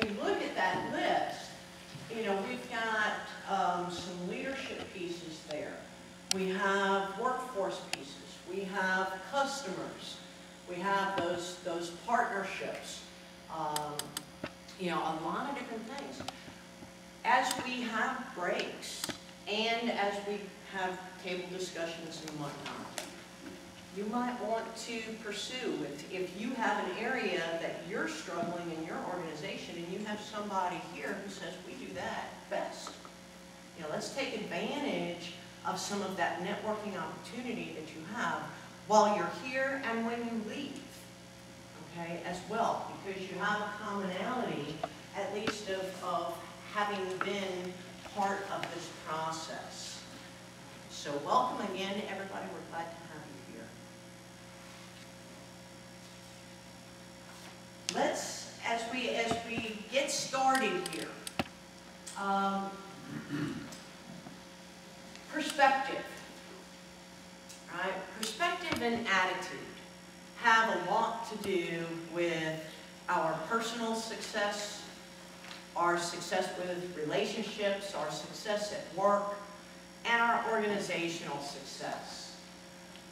we look at that list, you know, we've got some leadership pieces there. We have workforce pieces. We have customers. We have those partnerships. You know, a lot of different things. As we have breaks and as we have table discussions and whatnot, you might want to pursue, if you have an area that you're struggling in your organization and you have somebody here who says, we do that best. You know, let's take advantage of some of that networking opportunity that you have while you're here and when you leave, okay, as well, because you have a commonality, at least of having been part of this process. So welcome again, everybody. We're glad to have you here. Let's, as we get started here, perspective, right? Perspective and attitude have a lot to do with our personal success, our success with relationships, our success at work, and our organizational success.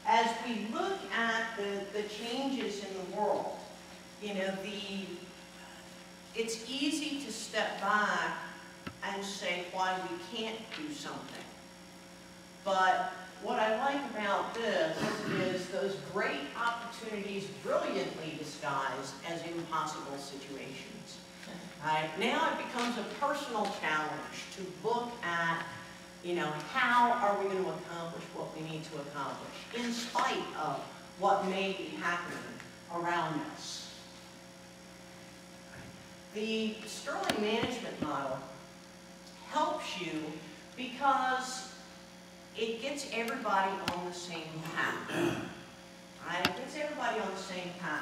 As we look at the changes in the world, you know, it's easy to step back and say why we can't do something. But what I like about this is those great opportunities brilliantly disguised as impossible situations. Right? Now it becomes a personal challenge to look at, you know, how are we going to accomplish what we need to accomplish in spite of what may be happening around us. The Sterling management model helps you because it gets everybody on the same path. Right? It gets everybody on the same path.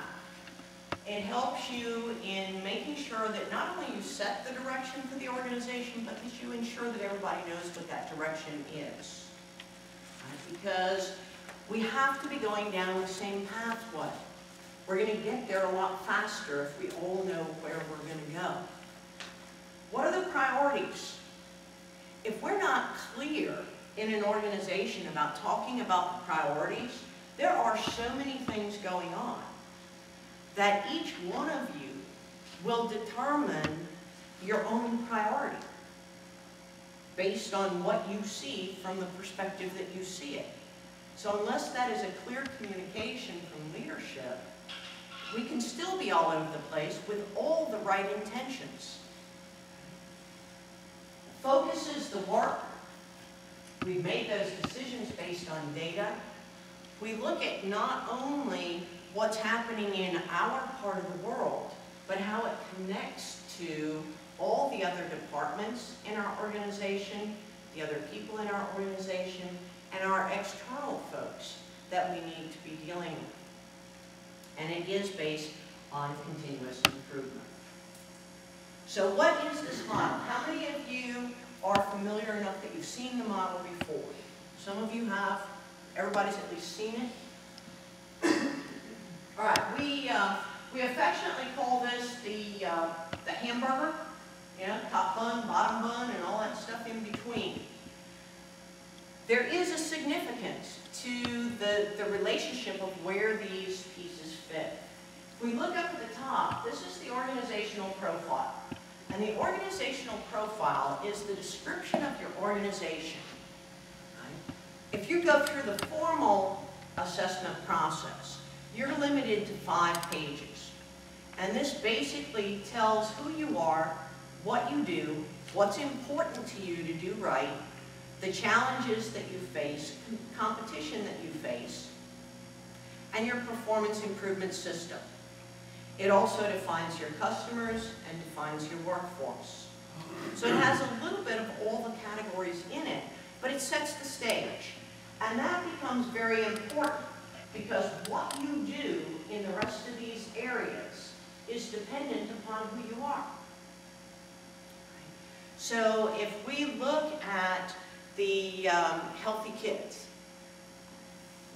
It helps you in making sure that not only you set the direction for the organization, but that you ensure that everybody knows what that direction is. Right? Because we have to be going down the same pathway. We're going to get there a lot faster if we all know where we're going to go. What are the priorities? If we're not clear in an organization about talking about the priorities, there are so many things going on that each one of you will determine your own priority based on what you see from the perspective that you see it. So unless that is a clear communication from leadership, we can still be all over the place with all the right intentions. Focus is the work. We've made those decisions based on data. We look at not only what's happening in our part of the world, but how it connects to all the other departments in our organization, the other people in our organization, and our external folks that we need to be dealing with. And it is based on continuous improvement. So what is this model? How many of you are familiar enough that you've seen the model before? Some of you have. Everybody's at least seen it. All right, we affectionately call this the hamburger, you know, top bun, bottom bun, and all that stuff in between. There is a significance to the relationship of where these pieces fit. If we look up at the top, this is the organizational profile. And the organizational profile is the description of your organization. Right? If you go through the formal assessment process, you're limited to 5 pages. And this basically tells who you are, what you do, what's important to you to do right, the challenges that you face, competition that you face, and your performance improvement system. It also defines your customers and defines your workforce. So it has a little bit of all the categories in it, but it sets the stage. And that becomes very important because what you do in the rest of these areas is dependent upon who you are. So if we look at the healthy kids,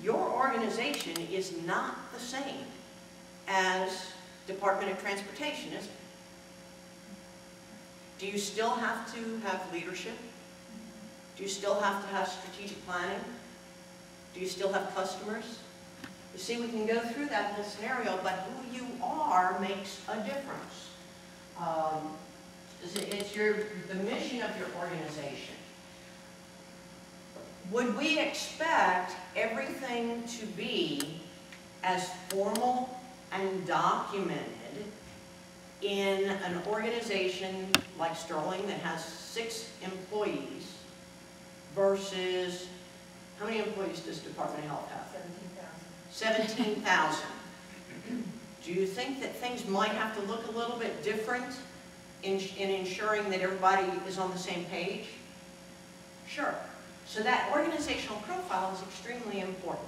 your organization is not the same as Department of Transportation, is it? Do you still have to have leadership? Do you still have to have strategic planning? Do you still have customers? You see, we can go through that whole scenario, but who you are makes a difference. It's the mission of your organization. Would we expect everything to be as formal and documented in an organization like Sterling that has 6 employees versus, how many employees does Department of Health have? 17,000. 17,000. Do you think that things might have to look a little bit different in ensuring that everybody is on the same page? Sure. So that organizational profile is extremely important.